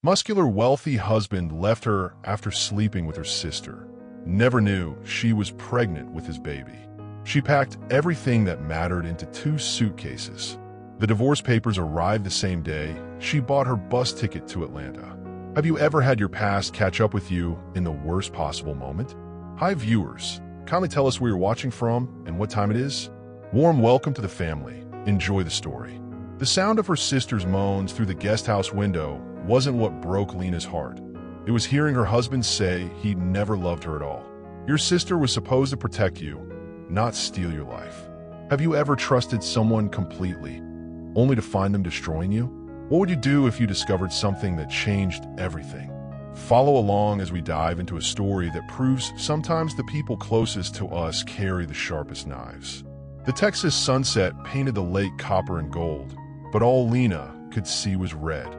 Muscular, wealthy husband left her after sleeping with her sister. Never knew she was pregnant with his baby. She packed everything that mattered into 2 suitcases. The divorce papers arrived the same day. She bought her bus ticket to Atlanta. Have you ever had your past catch up with you in the worst possible moment? Hi viewers, kindly tell us where you're watching from and what time it is. Warm welcome to the family. Enjoy the story. The sound of her sister's moans through the guest house window wasn't what broke Lena's heart. It was hearing her husband say he never loved her at all. Your sister was supposed to protect you, not steal your life. Have you ever trusted someone completely, only to find them destroying you? What would you do if you discovered something that changed everything? Follow along as we dive into a story that proves sometimes the people closest to us carry the sharpest knives. The Texas sunset painted the lake copper and gold, but all Lena could see was red.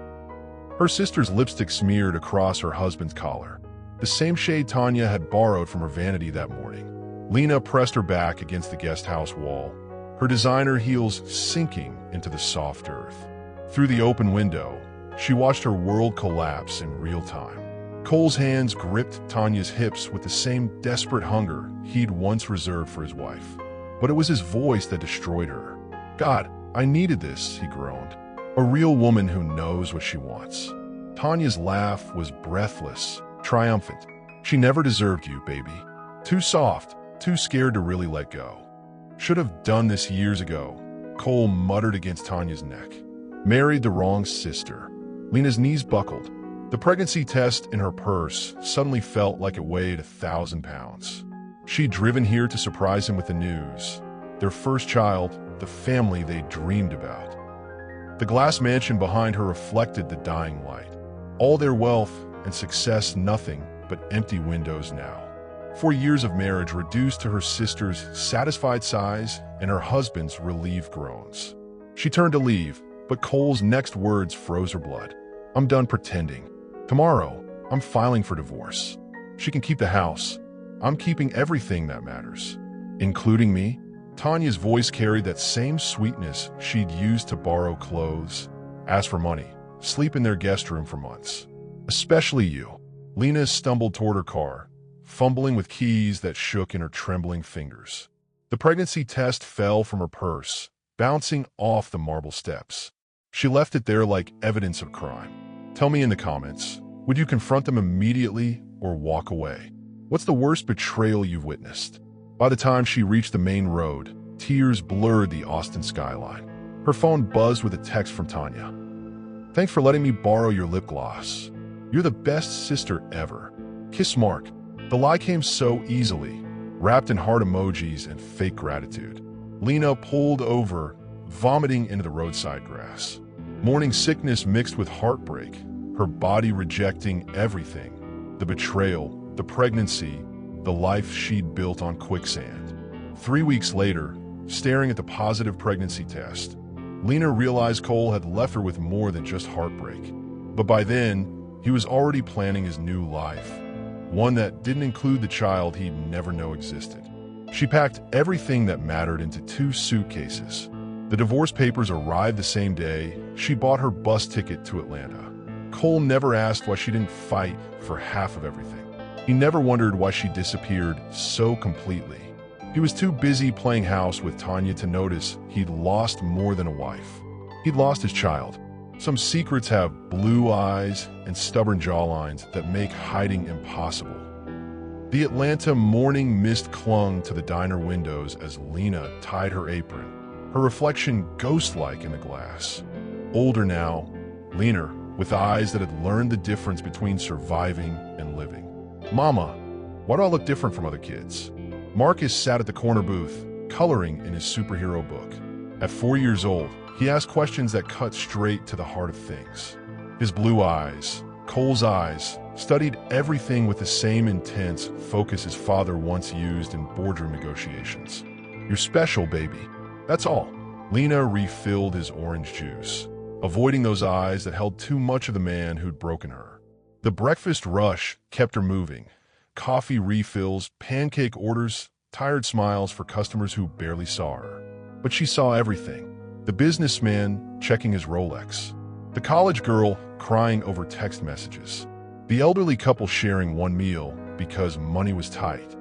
Her sister's lipstick smeared across her husband's collar, the same shade Tanya had borrowed from her vanity that morning. Lena pressed her back against the guest house wall, her designer heels sinking into the soft earth. Through the open window, she watched her world collapse in real time. Cole's hands gripped Tanya's hips with the same desperate hunger he'd once reserved for his wife. But it was his voice that destroyed her. God, I needed this, he groaned. A real woman who knows what she wants. Tanya's laugh was breathless, triumphant. She never deserved you, baby. Too soft, too scared to really let go. Should have done this years ago, Cole muttered against Tanya's neck. Married the wrong sister. Lena's knees buckled. The pregnancy test in her purse suddenly felt like it weighed 1,000 pounds. She'd driven here to surprise him with the news. Their first child, the family they dreamed about. The glass mansion behind her reflected the dying light. All their wealth and success, nothing but empty windows now. 4 years of marriage reduced to her sister's satisfied sighs and her husband's relieved groans. She turned to leave, but Cole's next words froze her blood. I'm done pretending. Tomorrow, I'm filing for divorce. She can keep the house. I'm keeping everything that matters. Including me? Tanya's voice carried that same sweetness she'd used to borrow clothes, ask for money, sleep in their guest room for months. Especially you. Lena stumbled toward her car, fumbling with keys that shook in her trembling fingers. The pregnancy test fell from her purse, bouncing off the marble steps. She left it there like evidence of crime. Tell me in the comments, would you confront them immediately or walk away? What's the worst betrayal you've witnessed? By the time she reached the main road, tears blurred the Austin skyline. Her phone buzzed with a text from Tanya. Thanks for letting me borrow your lip gloss. You're the best sister ever. Kiss Mark. The lie came so easily, wrapped in heart emojis and fake gratitude. Lena pulled over, vomiting into the roadside grass. Morning sickness mixed with heartbreak, her body rejecting everything. The betrayal, the pregnancy, the life she'd built on quicksand. 3 weeks later, staring at the positive pregnancy test, Lena realized Cole had left her with more than just heartbreak. But by then, he was already planning his new life, one that didn't include the child he'd never know existed. She packed everything that mattered into 2 suitcases. The divorce papers arrived the same day. She bought her bus ticket to Atlanta. Cole never asked why she didn't fight for half of everything. He never wondered why she disappeared so completely. He was too busy playing house with Tanya to notice he'd lost more than a wife. He'd lost his child. Some secrets have blue eyes and stubborn jawlines that make hiding impossible. The Atlanta morning mist clung to the diner windows as Lena tied her apron, her reflection ghost-like in the glass. Older now, leaner, with eyes that had learned the difference between surviving and living. Mama, why do I look different from other kids? Marcus sat at the corner booth, coloring in his superhero book. At 4 years old, he asked questions that cut straight to the heart of things. His blue eyes, Cole's eyes, studied everything with the same intense focus his father once used in boardroom negotiations. You're special, baby. That's all. Lena refilled his orange juice, avoiding those eyes that held too much of the man who'd broken her. The breakfast rush kept her moving. Coffee refills, pancake orders, tired smiles for customers who barely saw her. But she saw everything. The businessman checking his Rolex, The college girl crying over text messages. The elderly couple sharing one meal because money was tight.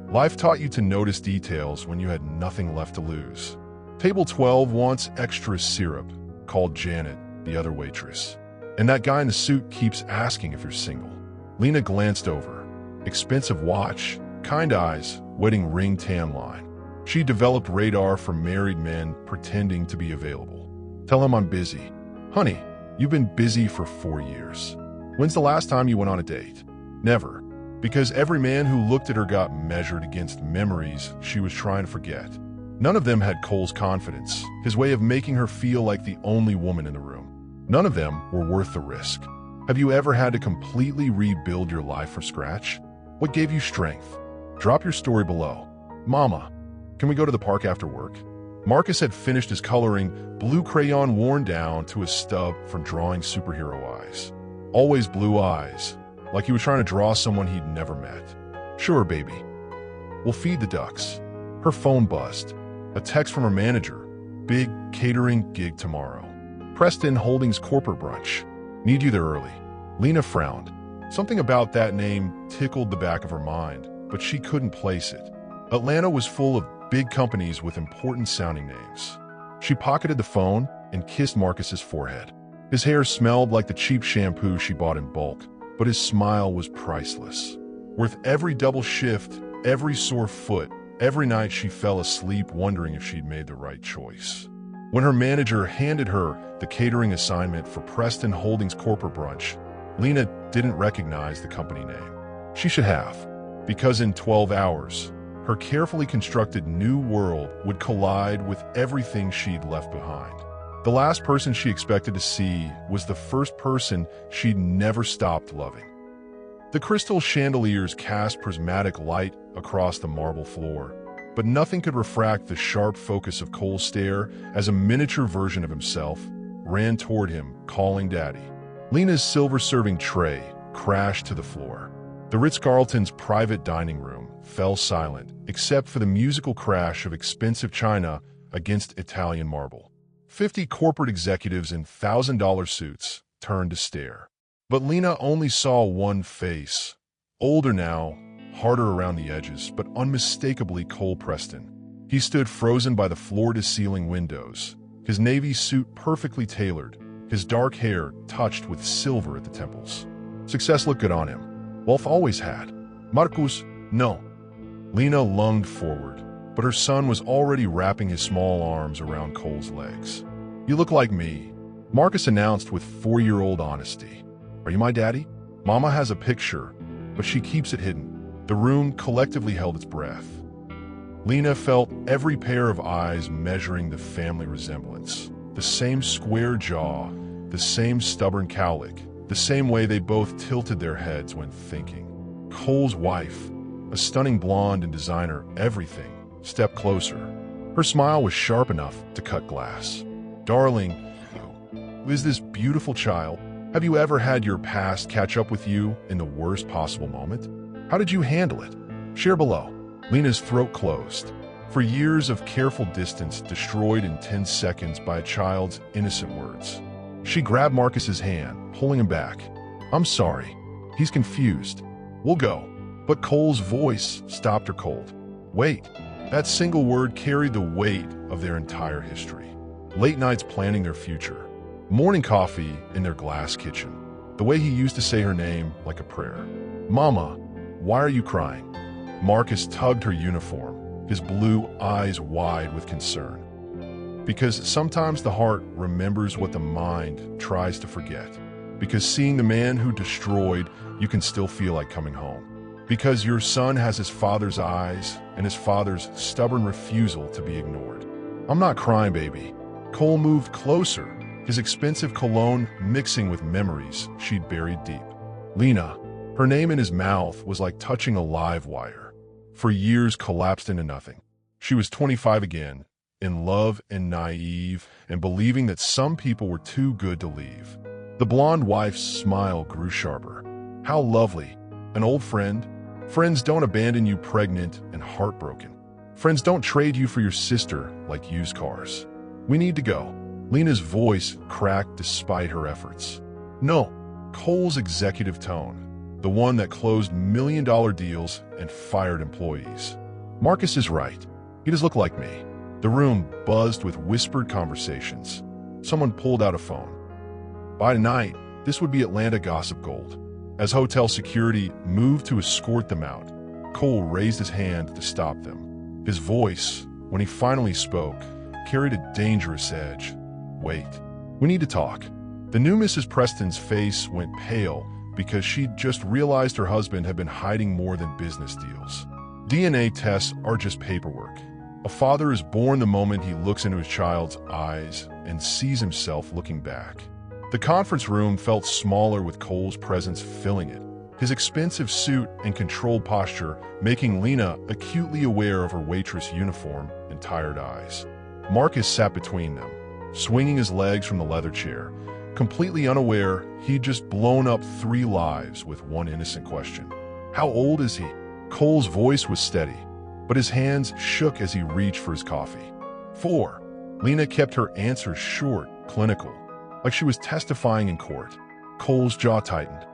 Life taught you to notice details when you had nothing left to lose. Table 12 wants extra syrup, called Janet, the other waitress. And that guy in the suit keeps asking if you're single. Lena glanced over. Expensive watch, kind eyes, wedding ring tan line. She developed radar for married men pretending to be available. Tell him I'm busy. Honey, you've been busy for 4 years. When's the last time you went on a date? Never. Because every man who looked at her got measured against memories she was trying to forget. None of them had Cole's confidence, his way of making her feel like the only woman in the room. None of them were worth the risk. Have you ever had to completely rebuild your life from scratch? What gave you strength? Drop your story below. Mama, can we go to the park after work? Marcus had finished his coloring, blue crayon worn down to a stub from drawing superhero eyes. Always blue eyes, like he was trying to draw someone he'd never met. Sure, baby. We'll feed the ducks. Her phone buzzed. A text from her manager. Big catering gig tomorrow. Preston Holdings corporate brunch. Need you there early. Lena frowned. Something about that name tickled the back of her mind, but she couldn't place it. Atlanta was full of big companies with important sounding names. She pocketed the phone and kissed Marcus's forehead. His hair smelled like the cheap shampoo she bought in bulk, but his smile was priceless. Worth every double shift, every sore foot, every night she fell asleep wondering if she'd made the right choice. When her manager handed her the catering assignment for Preston Holdings corporate brunch, Lena didn't recognize the company name. She should have, because in 12 hours, her carefully constructed new world would collide with everything she'd left behind. The last person she expected to see was the first person she'd never stopped loving. The crystal chandeliers cast prismatic light across the marble floor, but nothing could refract the sharp focus of Cole's stare as a miniature version of himself ran toward him, calling Daddy. Lena's silver serving tray crashed to the floor. The Ritz-Carlton's private dining room fell silent, except for the musical crash of expensive china against Italian marble. 50 corporate executives in $1,000 suits turned to stare. But Lena only saw one face. Older now, harder around the edges, but unmistakably Cole Preston. He stood frozen by the floor-to-ceiling windows, his navy suit perfectly tailored, his dark hair touched with silver at the temples. Success looked good on him. Wealth always had. Marcus, no. Lena lunged forward, but her son was already wrapping his small arms around Cole's legs. You look like me, Marcus announced with 4-year-old honesty. Are you my daddy? Mama has a picture, but she keeps it hidden. The room collectively held its breath. Lena felt every pair of eyes measuring the family resemblance. The same square jaw, the same stubborn cowlick, the same way they both tilted their heads when thinking. Cole's wife, a stunning blonde and designer everything, stepped closer. Her smile was sharp enough to cut glass. Darling, who is this beautiful child? Have you ever had your past catch up with you in the worst possible moment? How did you handle it? Share below. Lena's throat closed. For years of careful distance destroyed in 10 seconds by a child's innocent words. She grabbed Marcus's hand, pulling him back. I'm sorry. He's confused. We'll go. But Cole's voice stopped her cold. Wait. That single word carried the weight of their entire history. Late nights planning their future. Morning coffee in their glass kitchen. The way he used to say her name like a prayer. Mama, why are you crying? Marcus tugged her uniform, his blue eyes wide with concern. Because sometimes the heart remembers what the mind tries to forget. Because seeing the man who destroyed, you can still feel like coming home. Because your son has his father's eyes and his father's stubborn refusal to be ignored. I'm not crying, baby. Cole moved closer, his expensive cologne mixing with memories she'd buried deep. Lena, her name in his mouth was like touching a live wire. For years collapsed into nothing. She was 25 again, in love and naive, and believing that some people were too good to leave. The blonde wife's smile grew sharper. How lovely. An old friend. Friends don't abandon you pregnant and heartbroken. Friends don't trade you for your sister like used cars. We need to go. Lena's voice cracked despite her efforts. No, Cole's executive tone, the one that closed million-dollar deals and fired employees. Marcus is right. He does look like me. The room buzzed with whispered conversations. Someone pulled out a phone. By tonight, this would be Atlanta gossip gold. As hotel security moved to escort them out, Cole raised his hand to stop them. His voice, when he finally spoke, carried a dangerous edge. Wait, we need to talk. The new Mrs. Preston's face went pale because she'd just realized her husband had been hiding more than business deals. DNA tests are just paperwork. A father is born the moment he looks into his child's eyes and sees himself looking back. The conference room felt smaller with Cole's presence filling it, his expensive suit and controlled posture making Lena acutely aware of her waitress uniform and tired eyes. Marcus sat between them, swinging his legs from the leather chair, completely unaware he'd just blown up 3 lives with one innocent question. How old is he? Cole's voice was steady, but his hands shook as he reached for his coffee. 4. Lena kept her answers short, clinical, like she was testifying in court. Cole's jaw tightened.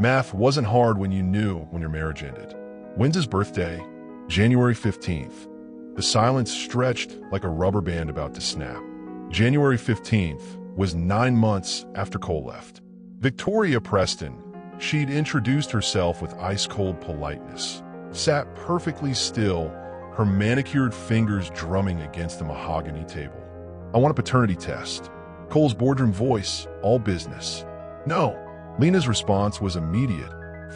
Math wasn't hard when you knew when your marriage ended. When's his birthday? January 15th. The silence stretched like a rubber band about to snap. January 15th was 9 months after Cole left. Victoria Preston, she'd introduced herself with ice-cold politeness, sat perfectly still, her manicured fingers drumming against the mahogany table. I want a paternity test. Cole's boardroom voice, all business. No. Lena's response was immediate,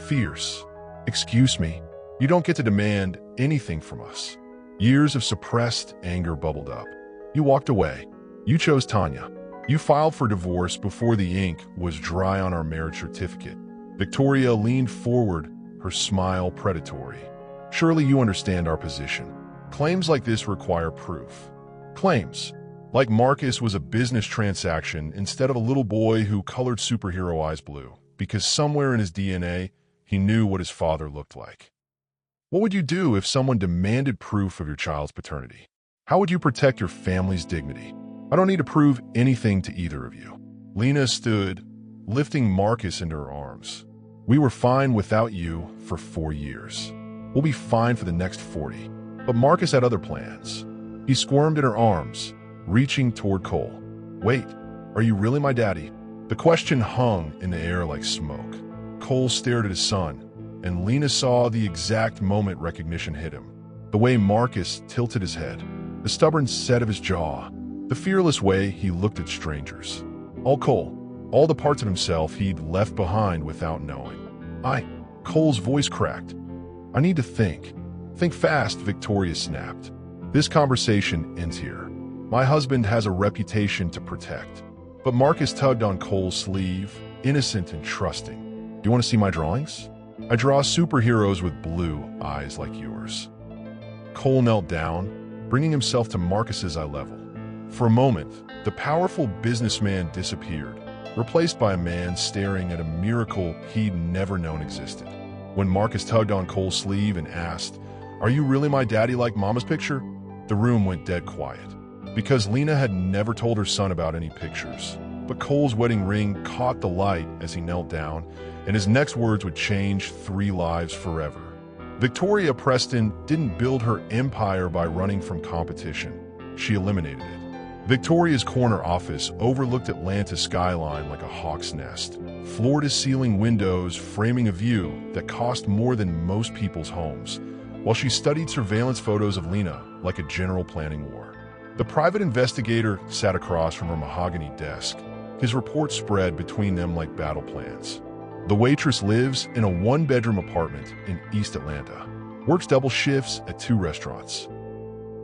fierce. Excuse me, you don't get to demand anything from us. Years of suppressed anger bubbled up. You walked away. You chose Tanya. You filed for divorce before the ink was dry on our marriage certificate. Victoria leaned forward, her smile predatory. Surely you understand our position. Claims like this require proof. Claims. Like Marcus was a business transaction instead of a little boy who colored superhero eyes blue, because somewhere in his DNA, he knew what his father looked like. What would you do if someone demanded proof of your child's paternity? How would you protect your family's dignity? I don't need to prove anything to either of you. Lena stood, lifting Marcus into her arms. We were fine without you for 4 years. We'll be fine for the next 40. But Marcus had other plans. He squirmed in her arms, reaching toward Cole. Wait, are you really my daddy? The question hung in the air like smoke. Cole stared at his son, and Lena saw the exact moment recognition hit him. The way Marcus tilted his head, the stubborn set of his jaw, the fearless way he looked at strangers. All Cole, all the parts of himself he'd left behind without knowing. Cole's voice cracked. I need to think. Think fast, Victoria snapped. This conversation ends here. My husband has a reputation to protect. But Marcus tugged on Cole's sleeve, innocent and trusting. Do you want to see my drawings? I draw superheroes with blue eyes like yours. Cole knelt down, bringing himself to Marcus's eye level. For a moment, the powerful businessman disappeared, replaced by a man staring at a miracle he'd never known existed. When Marcus tugged on Cole's sleeve and asked, "Are you really my daddy like Mama's picture?" the room went dead quiet. Because Lena had never told her son about any pictures. But Cole's wedding ring caught the light as he knelt down, and his next words would change 3 lives forever. Victoria Preston didn't build her empire by running from competition. She eliminated it. Victoria's corner office overlooked Atlanta's skyline like a hawk's nest, floor-to-ceiling windows framing a view that cost more than most people's homes, while she studied surveillance photos of Lena like a general planning war. The private investigator sat across from her mahogany desk. His report spread between them like battle plans. The waitress lives in a 1-bedroom apartment in East Atlanta, works double shifts at 2 restaurants.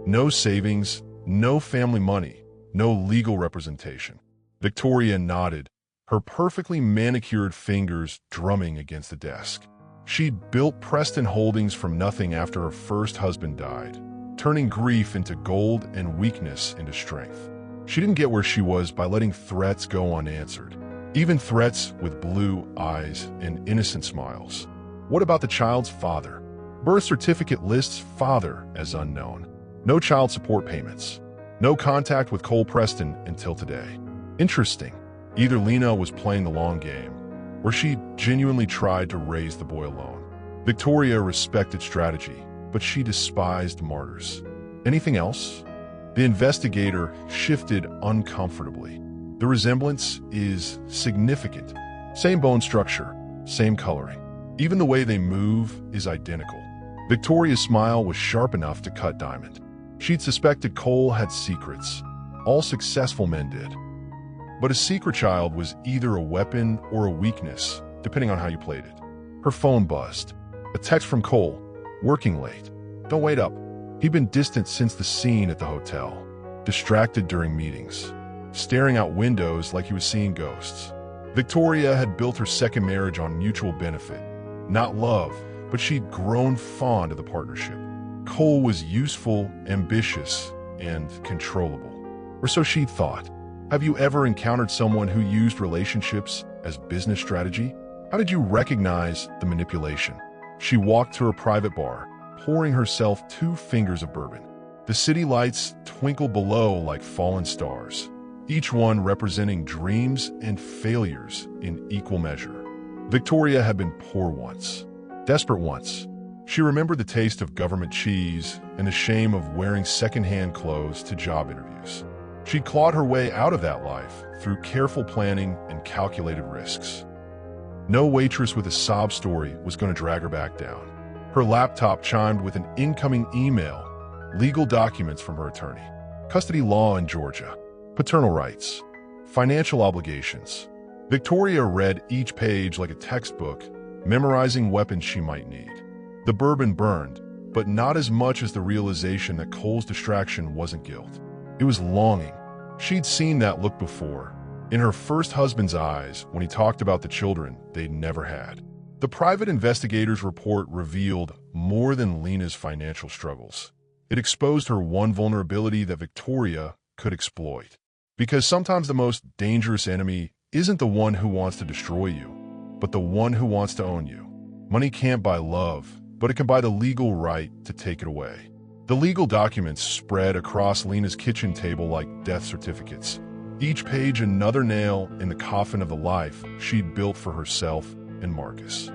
No savings, no family money, no legal representation. Victoria nodded, her perfectly manicured fingers drumming against the desk. She'd built Preston Holdings from nothing after her first husband died, turning grief into gold and weakness into strength. She didn't get where she was by letting threats go unanswered, even threats with blue eyes and innocent smiles. What about the child's father? Birth certificate lists father as unknown. No child support payments. No contact with Cole Preston until today. Interesting. Either Lena was playing the long game, or she genuinely tried to raise the boy alone. Victoria respected strategy, but she despised martyrs. Anything else? The investigator shifted uncomfortably. The resemblance is significant. Same bone structure, same coloring. Even the way they move is identical. Victoria's smile was sharp enough to cut Diamond. She'd suspected Cole had secrets. All successful men did. But a secret child was either a weapon or a weakness, depending on how you played it. Her phone buzzed. A text from Cole. Working late. Don't wait up. He'd been distant since the scene at the hotel. Distracted during meetings. Staring out windows like he was seeing ghosts. Victoria had built her second marriage on mutual benefit. Not love, but she'd grown fond of the partnership. Cole was useful, ambitious, and controllable. Or so she'd thought. Have you ever encountered someone who used relationships as business strategy? How did you recognize the manipulation? She walked to her private bar, pouring herself 2 fingers of bourbon. The city lights twinkled below like fallen stars, each one representing dreams and failures in equal measure. Victoria had been poor once, desperate once. She remembered the taste of government cheese and the shame of wearing secondhand clothes to job interviews. She'd clawed her way out of that life through careful planning and calculated risks. No waitress with a sob story was going to drag her back down. Her laptop chimed with an incoming email, legal documents from her attorney, custody law in Georgia, paternal rights, financial obligations. Victoria read each page like a textbook, memorizing weapons she might need. The bourbon burned, but not as much as the realization that Cole's distraction wasn't guilt. It was longing. She'd seen that look before, in her first husband's eyes when he talked about the children they'd never had. The private investigator's report revealed more than Lena's financial struggles. It exposed her one vulnerability that Victoria could exploit. Because sometimes the most dangerous enemy isn't the one who wants to destroy you, but the one who wants to own you. Money can't buy love, but it can buy the legal right to take it away. The legal documents spread across Lena's kitchen table like death certificates, each page another nail in the coffin of the life she'd built for herself and Marcus.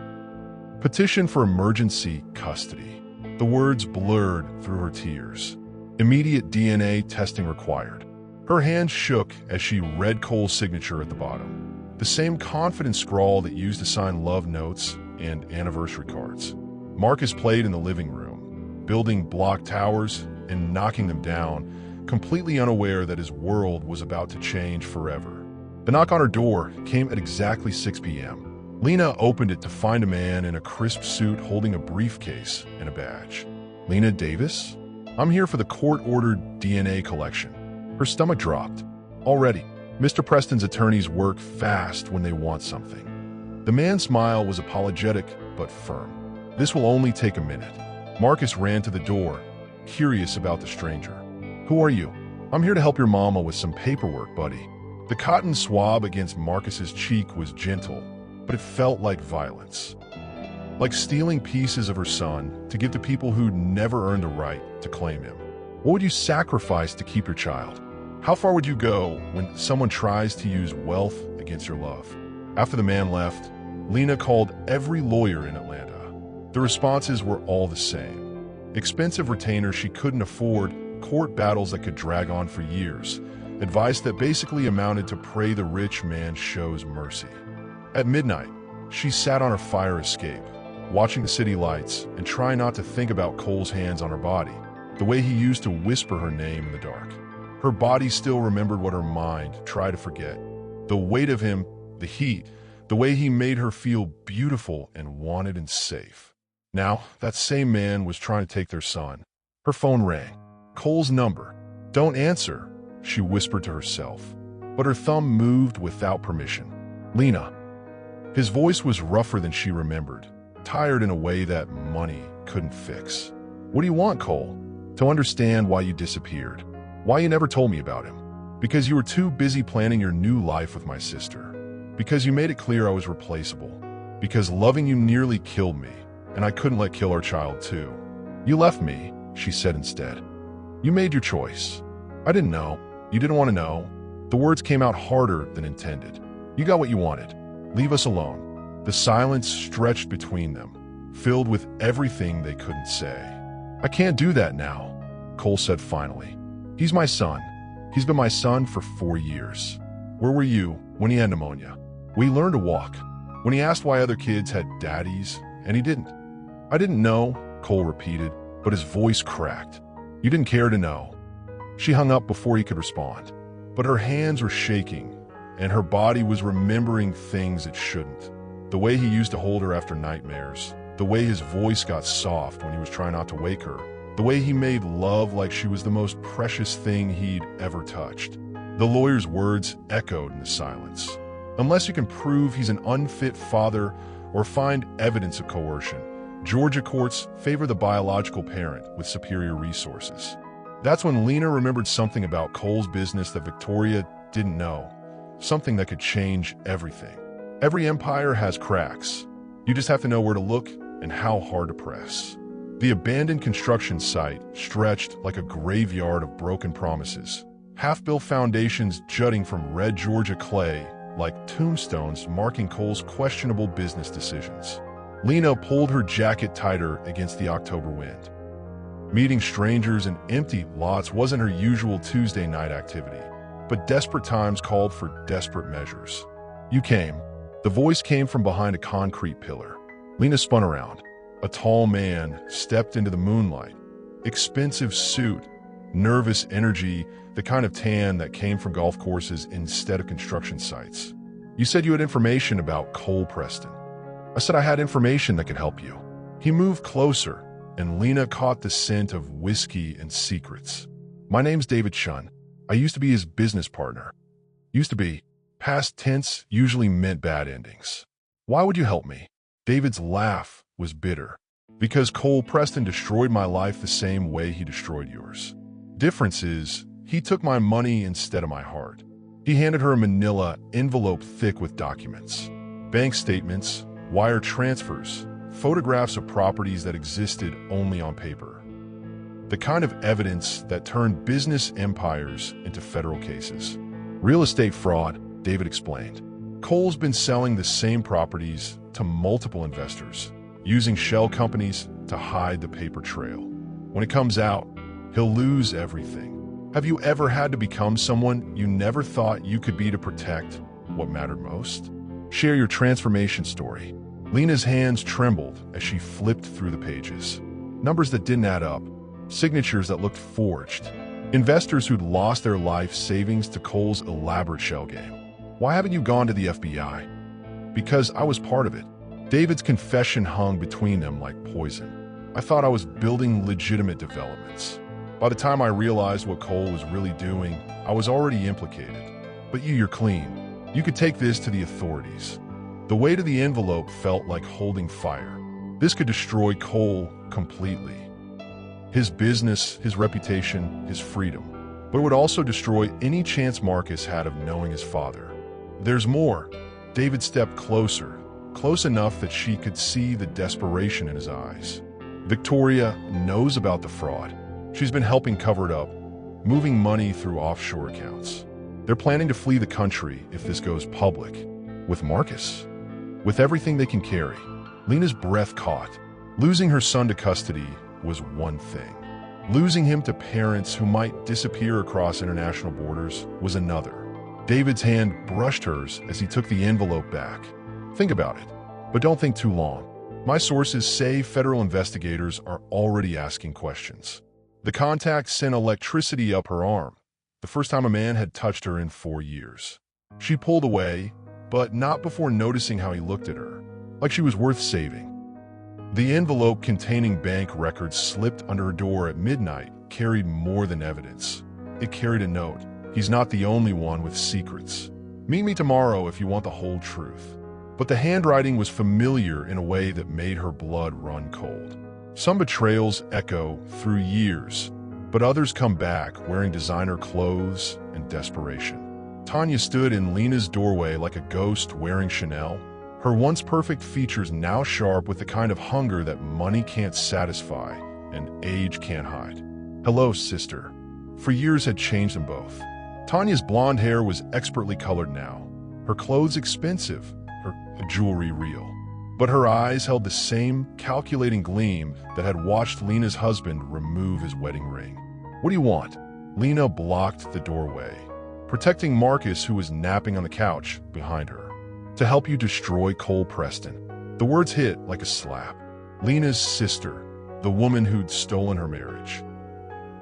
Petition for emergency custody. The words blurred through her tears. Immediate DNA testing required. Her hand shook as she read Cole's signature at the bottom. The same confident scrawl that used to sign love notes and anniversary cards. Marcus played in the living room, building block towers and knocking them down, completely unaware that his world was about to change forever. The knock on her door came at exactly 6 p.m. Lena opened it to find a man in a crisp suit holding a briefcase and a badge. Lena Davis? I'm here for the court-ordered DNA collection. Her stomach dropped. Already, Mr. Preston's attorneys work fast when they want something. The man's smile was apologetic but firm. This will only take a minute. Marcus ran to the door, curious about the stranger. Who are you? I'm here to help your mama with some paperwork, buddy. The cotton swab against Marcus's cheek was gentle, but it felt like violence. Like stealing pieces of her son to give to people who'd never earned the right to claim him. What would you sacrifice to keep your child? How far would you go when someone tries to use wealth against your love? After the man left, Lena called every lawyer in Atlanta. The responses were all the same. Expensive retainers she couldn't afford, court battles that could drag on for years, advice that basically amounted to pray the rich man shows mercy. At midnight, she sat on her fire escape, watching the city lights and trying not to think about Cole's hands on her body, the way he used to whisper her name in the dark. Her body still remembered what her mind tried to forget. The weight of him, the heat, the way he made her feel beautiful and wanted and safe. Now, that same man was trying to take their son. Her phone rang. Cole's number. Don't answer, she whispered to herself. But her thumb moved without permission. Lena. His voice was rougher than she remembered, tired in a way that money couldn't fix. What do you want, Cole? To understand why you disappeared. Why you never told me about him. Because you were too busy planning your new life with my sister. Because you made it clear I was replaceable. Because loving you nearly killed me, and I couldn't let kill our child too. You left me, she said instead. You made your choice. I didn't know. You didn't want to know. The words came out harder than intended. You got what you wanted. Leave us alone. The silence stretched between them, filled with everything they couldn't say. I can't do that now, Cole said finally. He's my son. He's been my son for 4 years. Where were you when he had pneumonia? We learned to walk. When he asked why other kids had daddies, and he didn't. I didn't know, Cole repeated, but his voice cracked. You didn't care to know. She hung up before he could respond, but her hands were shaking, and her body was remembering things it shouldn't. The way he used to hold her after nightmares, the way his voice got soft when he was trying not to wake her, the way he made love like she was the most precious thing he'd ever touched. The lawyer's words echoed in the silence. Unless you can prove he's an unfit father or find evidence of coercion, Georgia courts favor the biological parent with superior resources. That's when Lena remembered something about Cole's business that Victoria didn't know, something that could change everything. Every empire has cracks. You just have to know where to look and how hard to press. The abandoned construction site stretched like a graveyard of broken promises, half-built foundations jutting from red Georgia clay like tombstones marking Cole's questionable business decisions. Lena pulled her jacket tighter against the October wind. Meeting strangers in empty lots wasn't her usual Tuesday night activity, but desperate times called for desperate measures. You came. The voice came from behind a concrete pillar. Lena spun around. A tall man stepped into the moonlight. Expensive suit, nervous energy, the kind of tan that came from golf courses instead of construction sites. You said you had information about Cole Preston. I said I had information that could help you. He moved closer, and Lena caught the scent of whiskey and secrets. My name's David Shun. I used to be his business partner. Used to be. Past tense usually meant bad endings. Why would you help me? David's laugh was bitter. Because Cole Preston destroyed my life the same way he destroyed yours. Difference is, he took my money instead of my heart. He handed her a manila envelope thick with documents. Bank statements, wire transfers, photographs of properties that existed only on paper. The kind of evidence that turned business empires into federal cases. Real estate fraud, David explained. Cole's been selling the same properties to multiple investors, using shell companies to hide the paper trail. When it comes out, he'll lose everything. Have you ever had to become someone you never thought you could be to protect what mattered most? Share your transformation story. Lena's hands trembled as she flipped through the pages. Numbers that didn't add up, signatures that looked forged, investors who'd lost their life savings to Cole's elaborate shell game. Why haven't you gone to the FBI? Because I was part of it. David's confession hung between them like poison. I thought I was building legitimate developments. By the time I realized what Cole was really doing, I was already implicated. But you're clean. You could take this to the authorities. The weight of the envelope felt like holding fire. This could destroy Cole completely. His business, his reputation, his freedom. But it would also destroy any chance Marcus had of knowing his father. There's more. David stepped closer, close enough that she could see the desperation in his eyes. Victoria knows about the fraud. She's been helping cover it up, moving money through offshore accounts. They're planning to flee the country if this goes public. With Marcus. With everything they can carry. Lena's breath caught. Losing her son to custody was one thing. Losing him to parents who might disappear across international borders was another. David's hand brushed hers as he took the envelope back. Think about it, but don't think too long. My sources say federal investigators are already asking questions. The contact sent electricity up her arm, the first time a man had touched her in 4 years. She pulled away, but not before noticing how he looked at her, like she was worth saving. The envelope containing bank records slipped under her door at midnight carried more than evidence. It carried a note. He's not the only one with secrets. Meet me tomorrow if you want the whole truth. But the handwriting was familiar in a way that made her blood run cold. Some betrayals echo through years, but others come back wearing designer clothes and desperation. Tanya stood in Lena's doorway like a ghost wearing Chanel, her once perfect features now sharp with the kind of hunger that money can't satisfy and age can't hide. Hello, sister. for years had changed them both. Tanya's blonde hair was expertly colored now, her clothes expensive, her jewelry real. But her eyes held the same calculating gleam that had watched Lena's husband remove his wedding ring. "What do you want?" Lena blocked the doorway, protecting Marcus, who was napping on the couch behind her. "To help you destroy Cole Preston." The words hit like a slap. Lena's sister, the woman who'd stolen her marriage,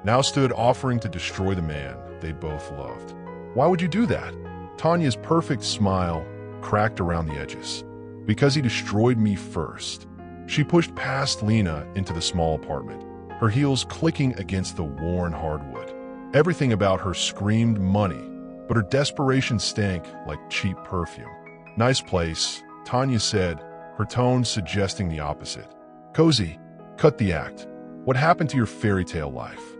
now stood offering to destroy the man they both loved. "Why would you do that?" Tanya's perfect smile cracked around the edges. "Because he destroyed me first." She pushed past Lena into the small apartment, her heels clicking against the worn hardwood. Everything about her screamed money, but her desperation stank like cheap perfume. "Nice place," Tanya said, her tone suggesting the opposite. "Cozy, cut the act. What happened to your fairy tale life?"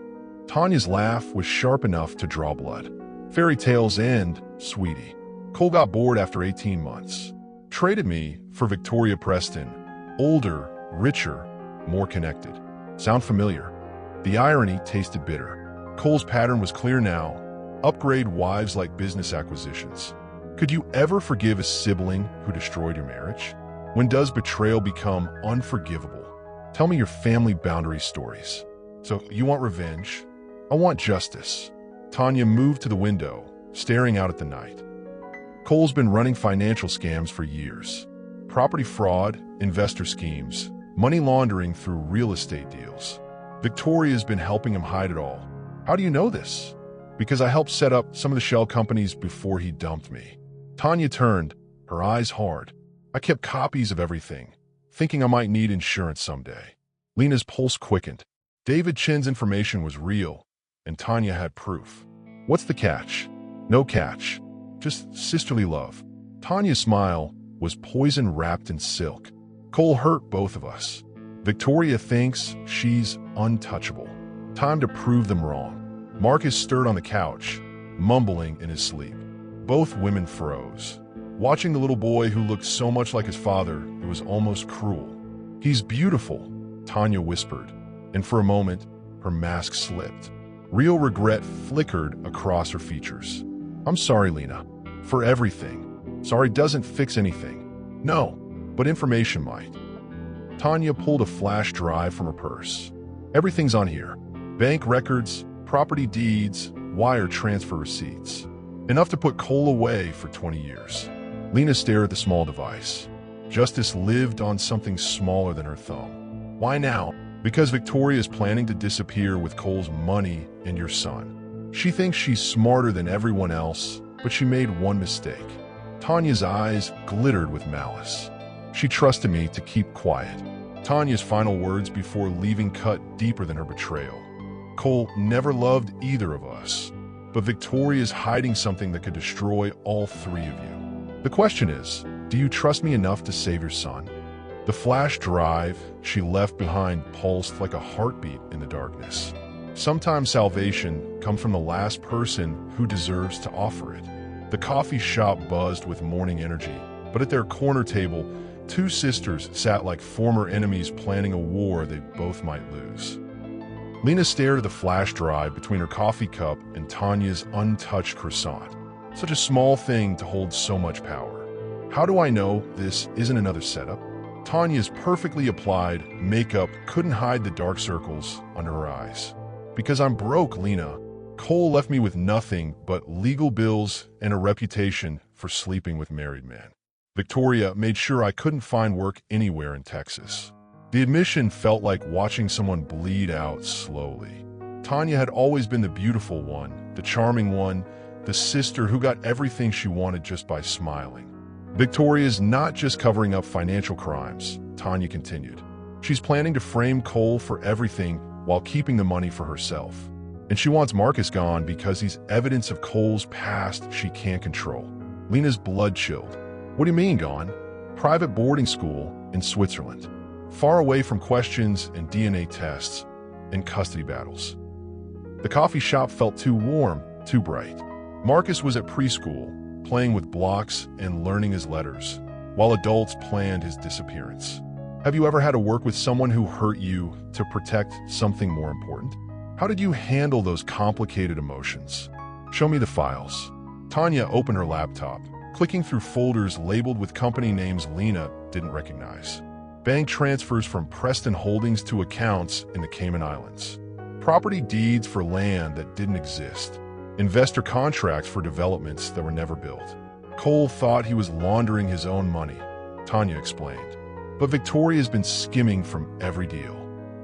Tanya's laugh was sharp enough to draw blood. "Fairy tales end, sweetie. Cole got bored after 18 months. Traded me for Victoria Preston, older, richer, more connected." Sound familiar? The irony tasted bitter. Cole's pattern was clear now. Upgrade wives like business acquisitions. Could you ever forgive a sibling who destroyed your marriage? When does betrayal become unforgivable? Tell me your family boundary stories. "So you want revenge? I want justice." Tanya moved to the window, staring out at the night. Cole's been running financial scams for years. Property fraud, investor schemes, money laundering through real estate deals. Victoria's been helping him hide it all. "How do you know this?" "Because I helped set up some of the shell companies before he dumped me." Tanya turned, her eyes hard. "I kept copies of everything, thinking I might need insurance someday." Lena's pulse quickened. David Chin's information was real, and Tanya had proof. "What's the catch?" "No catch. Just sisterly love." Tanya's smile was poison wrapped in silk. "Cole hurt both of us. Victoria thinks she's untouchable. Time to prove them wrong." Marcus stirred on the couch, mumbling in his sleep. Both women froze, watching the little boy who looked so much like his father. It was almost cruel. "He's beautiful," Tanya whispered, and for a moment, her mask slipped. Real regret flickered across her features. "I'm sorry, Lena, for everything. Sorry doesn't fix anything." "No, but information might." Tanya pulled a flash drive from her purse. "Everything's on here. Bank records, property deeds, wire transfer receipts. Enough to put Cole away for 20 years." Lena stared at the small device. Justice lived on something smaller than her thumb. "Why now?" "Because Victoria is planning to disappear with Cole's money and your son. She thinks she's smarter than everyone else, but she made one mistake." Tanya's eyes glittered with malice. "She trusted me to keep quiet." Tanya's final words before leaving cut deeper than her betrayal. "Cole never loved either of us, but Victoria's hiding something that could destroy all three of you. The question is, do you trust me enough to save your son?" The flash drive she left behind pulsed like a heartbeat in the darkness. Sometimes salvation comes from the last person who deserves to offer it. The coffee shop buzzed with morning energy, but at their corner table, two sisters sat like former enemies planning a war they both might lose. Lena stared at the flash drive between her coffee cup and Tanya's untouched croissant. Such a small thing to hold so much power. "How do I know this isn't another setup?" Tanya's perfectly applied makeup couldn't hide the dark circles under her eyes. "Because I'm broke, Lena. Cole left me with nothing but legal bills and a reputation for sleeping with married men. Victoria made sure I couldn't find work anywhere in Texas." The admission felt like watching someone bleed out slowly. Tanya had always been the beautiful one, the charming one, the sister who got everything she wanted just by smiling. "Victoria's not just covering up financial crimes," Tanya continued. "She's planning to frame Cole for everything while keeping the money for herself. And she wants Marcus gone because he's evidence of Cole's past she can't control." Lena's blood chilled. "What do you mean gone?" "Private boarding school in Switzerland. Far away from questions and DNA tests and custody battles." The coffee shop felt too warm, too bright. Marcus was at preschool, playing with blocks and learning his letters, while adults planned his disappearance. "Have you ever had to work with someone who hurt you to protect something more important?" How did you handle those complicated emotions? Show me the files. Tanya opened her laptop, clicking through folders labeled with company names Lena didn't recognize. Bank transfers from Preston Holdings to accounts in the Cayman Islands. Property deeds for land that didn't exist. Investor contracts for developments that were never built. Cole thought he was laundering his own money, Tanya explained. But Victoria's been skimming from every deal.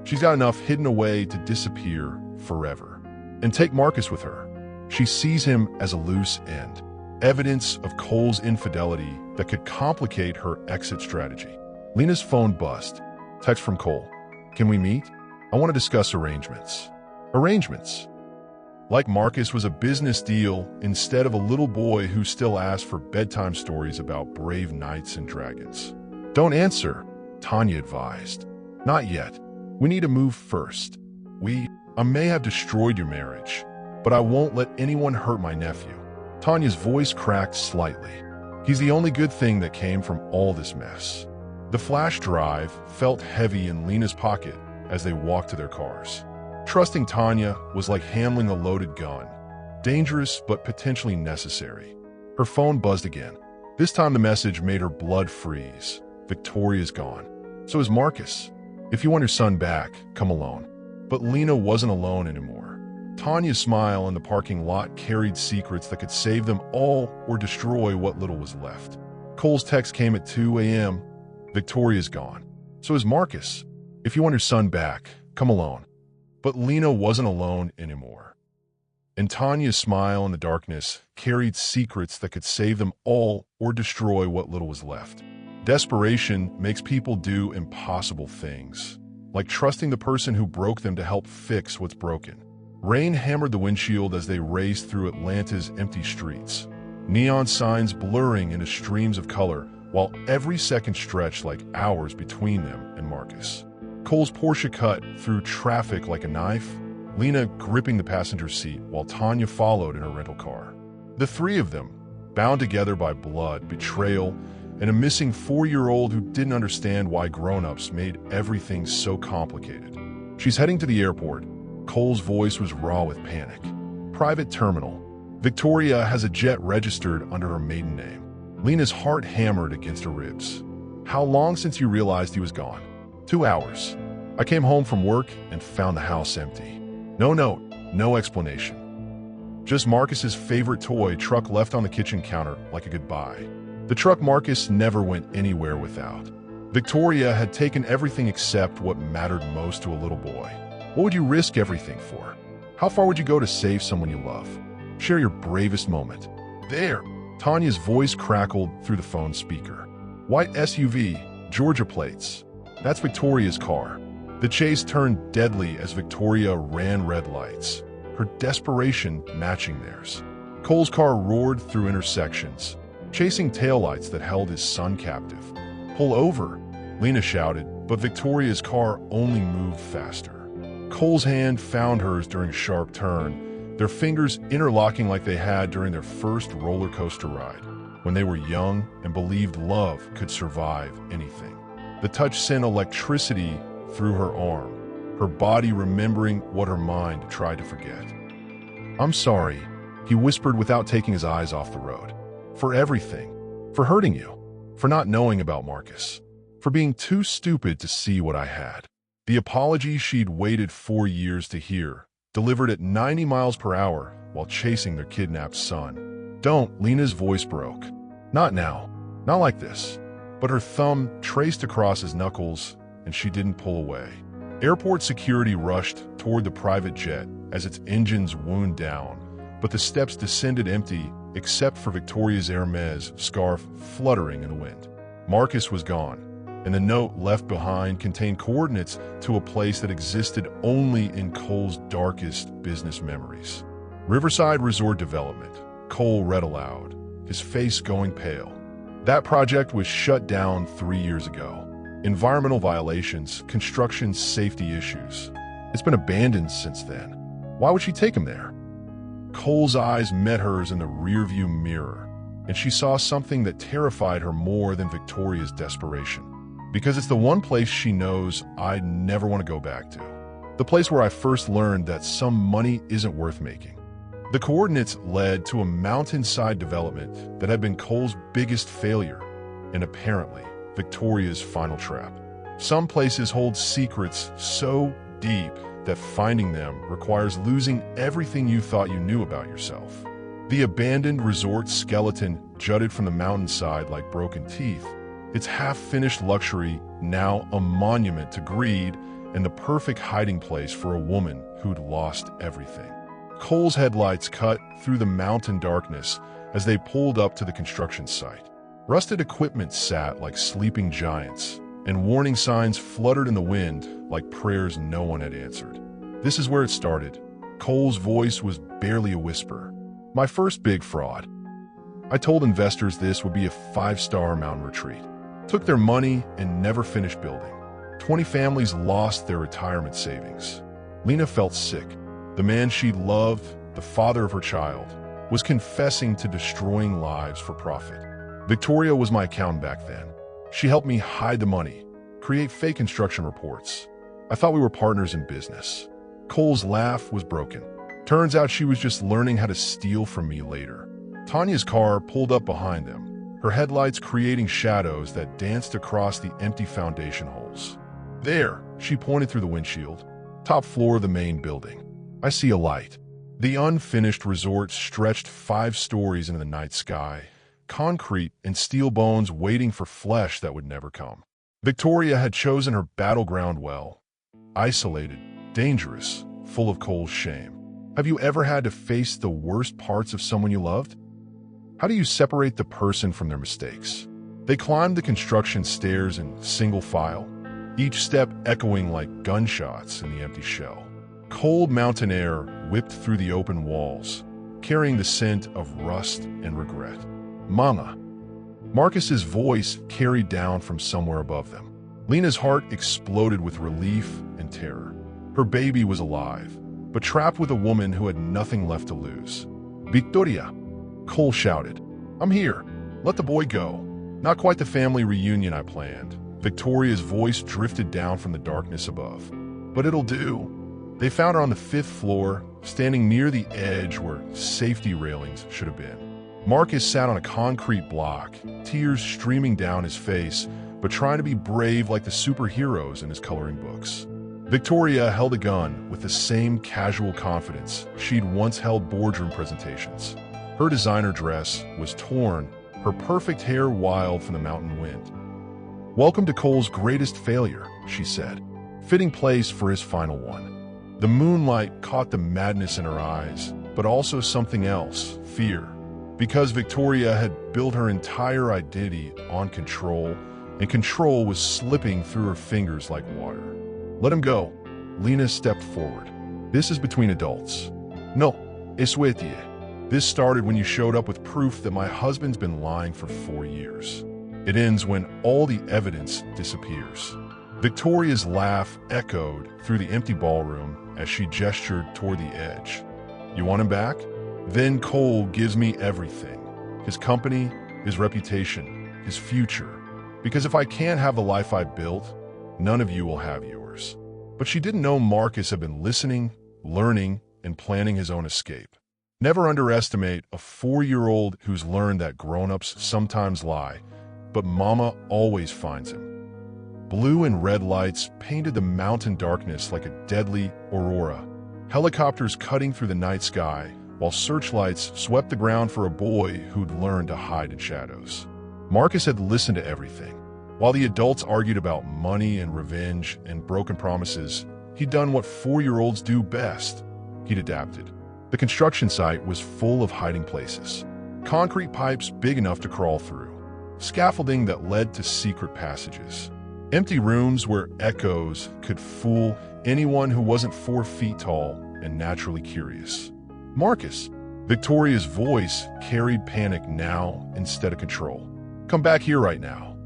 She's got enough hidden away to disappear forever. And take Marcus with her. She sees him as a loose end, evidence of Cole's infidelity that could complicate her exit strategy. Lena's phone buzzed. Text from Cole. Can we meet? I want to discuss arrangements. Arrangements? Like Marcus was a business deal instead of a little boy who still asked for bedtime stories about brave knights and dragons. Don't answer, Tanya advised. Not yet. We need to move first. I may have destroyed your marriage, but I won't let anyone hurt my nephew. Tanya's voice cracked slightly. He's the only good thing that came from all this mess. The flash drive felt heavy in Lena's pocket as they walked to their cars. Trusting Tanya was like handling a loaded gun, dangerous but potentially necessary. Her phone buzzed again. This time the message made her blood freeze. Victoria's gone. So is Marcus. If you want your son back, come alone. But Lena wasn't alone anymore. Tanya's smile in the parking lot carried secrets that could save them all or destroy what little was left. Cole's text came at 2 a.m. Victoria's gone. So is Marcus. If you want your son back, come alone. But Lena wasn't alone anymore. And Tanya's smile in the darkness carried secrets that could save them all or destroy what little was left. Desperation makes people do impossible things, like trusting the person who broke them to help fix what's broken. Rain hammered the windshield as they raced through Atlanta's empty streets, neon signs blurring into streams of color, while every second stretched like hours between them and Marcus. Cole's Porsche cut through traffic like a knife, Lena gripping the passenger seat while Tanya followed in her rental car. The three of them, bound together by blood, betrayal, and a missing 4-year-old who didn't understand why grown-ups made everything so complicated. She's heading to the airport. Cole's voice was raw with panic. Private terminal. Victoria has a jet registered under her maiden name. Lena's heart hammered against her ribs. How long since you realized he was gone? 2 hours. I came home from work and found the house empty. No note, no explanation. Just Marcus's favorite toy truck left on the kitchen counter like a goodbye. The truck Marcus never went anywhere without. Victoria had taken everything except what mattered most to a little boy. What would you risk everything for? How far would you go to save someone you love? Share your bravest moment. There! Tanya's voice crackled through the phone speaker. White SUV, Georgia plates. That's Victoria's car. The chase turned deadly as Victoria ran red lights, her desperation matching theirs. Cole's car roared through intersections, chasing taillights that held his son captive. Pull over, Lena shouted, but Victoria's car only moved faster. Cole's hand found hers during a sharp turn, their fingers interlocking like they had during their first roller coaster ride, when they were young and believed love could survive anything. The touch sent electricity through her arm, her body remembering what her mind tried to forget. I'm sorry, he whispered without taking his eyes off the road. For everything. For hurting you. For not knowing about Marcus. For being too stupid to see what I had. The apology she'd waited 4 years to hear, delivered at 90 miles per hour while chasing their kidnapped son. Don't, Lena's voice broke. Not now. Not like this. But her thumb traced across his knuckles, and she didn't pull away. Airport security rushed toward the private jet as its engines wound down, but the steps descended empty except for Victoria's Hermes scarf fluttering in the wind. Marcus was gone, and the note left behind contained coordinates to a place that existed only in Cole's darkest business memories. Riverside Resort Development, Cole read aloud, his face going pale. That project was shut down 3 years ago. Environmental violations, construction safety issues. It's been abandoned since then. Why would she take him there? Cole's eyes met hers in the rearview mirror, and she saw something that terrified her more than Victoria's desperation. Because it's the one place she knows I'd never want to go back to. the place where I first learned that some money isn't worth making. The coordinates led to a mountainside development that had been Cole's biggest failure, and apparently Victoria's final trap. Some places hold secrets so deep that finding them requires losing everything you thought you knew about yourself. The abandoned resort skeleton jutted from the mountainside like broken teeth, its half-finished luxury now a monument to greed and the perfect hiding place for a woman who'd lost everything. Cole's headlights cut through the mountain darkness as they pulled up to the construction site. Rusted equipment sat like sleeping giants, and warning signs fluttered in the wind like prayers no one had answered. This is where it started. Cole's voice was barely a whisper. My first big fraud. I told investors this would be a 5-star mountain retreat. Took their money and never finished building. 20 families lost their retirement savings. Lena felt sick. The man she loved, the father of her child, was confessing to destroying lives for profit. Victoria was my accountant back then. She helped me hide the money, create fake construction reports. I thought we were partners in business. Cole's laugh was broken. Turns out she was just learning how to steal from me later. Tanya's car pulled up behind them, her headlights creating shadows that danced across the empty foundation holes. There, she pointed through the windshield. Top floor of the main building. I see a light. The unfinished resort stretched 5 stories into the night sky, concrete and steel bones waiting for flesh that would never come. Victoria had chosen her battleground well. Isolated, dangerous, full of Cole's shame. Have you ever had to face the worst parts of someone you loved? How do you separate the person from their mistakes? They climbed the construction stairs in single file, each step echoing like gunshots in the empty shell. Cold mountain air whipped through the open walls, carrying the scent of rust and regret. Mama. Marcus's voice carried down from somewhere above them. Lena's heart exploded with relief and terror. Her baby was alive, but trapped with a woman who had nothing left to lose. Victoria, Cole shouted. I'm here. Let the boy go. Not quite the family reunion I planned. Victoria's voice drifted down from the darkness above. But it'll do. They found her on the 5th floor, standing near the edge where safety railings should have been. Marcus sat on a concrete block, tears streaming down his face, but trying to be brave like the superheroes in his coloring books. Victoria held a gun with the same casual confidence she'd once held boardroom presentations. Her designer dress was torn, her perfect hair wild from the mountain wind. Welcome to Cole's greatest failure, she said, fitting place for his final one. The moonlight caught the madness in her eyes, but also something else, fear. Because Victoria had built her entire identity on control, and control was slipping through her fingers like water. Let him go. Lena stepped forward. This is between adults. No, es with you. This started when you showed up with proof that my husband's been lying for 4 years. It ends when all the evidence disappears. Victoria's laugh echoed through the empty ballroom as she gestured toward the edge. You want him back? Then Cole gives me everything. His company, his reputation, his future. Because if I can't have the life I built, none of you will have yours. But she didn't know Marcus had been listening, learning, and planning his own escape. Never underestimate a 4-year-old who's learned that grown-ups sometimes lie, but Mama always finds him. Blue and red lights painted the mountain darkness like a deadly aurora. Helicopters cutting through the night sky, while searchlights swept the ground for a boy who'd learned to hide in shadows. Marcus had listened to everything. While the adults argued about money and revenge and broken promises, he'd done what 4-year-olds do best. He'd adapted. The construction site was full of hiding places. Concrete pipes big enough to crawl through. Scaffolding that led to secret passages. Empty rooms where echoes could fool anyone who wasn't 4 feet tall and naturally curious. Marcus. Victoria's voice carried panic now instead of control. Come back here right now.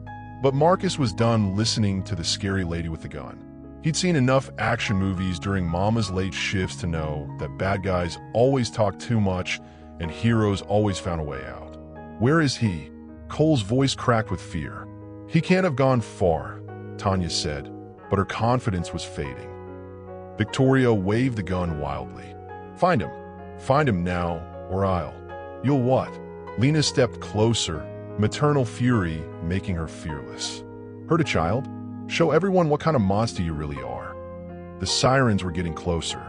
But Marcus was done listening to the scary lady with the gun. He'd seen enough action movies during Mama's late shifts to know that bad guys always talk too much and heroes always found a way out. Where is he? Cole's voice cracked with fear. He can't have gone far, Tanya said, but her confidence was fading. Victoria waved the gun wildly. Find him. Find him now, or I'll. You'll what? Lena stepped closer, maternal fury making her fearless. Hurt a child? Show everyone what kind of monster you really are. The sirens were getting closer.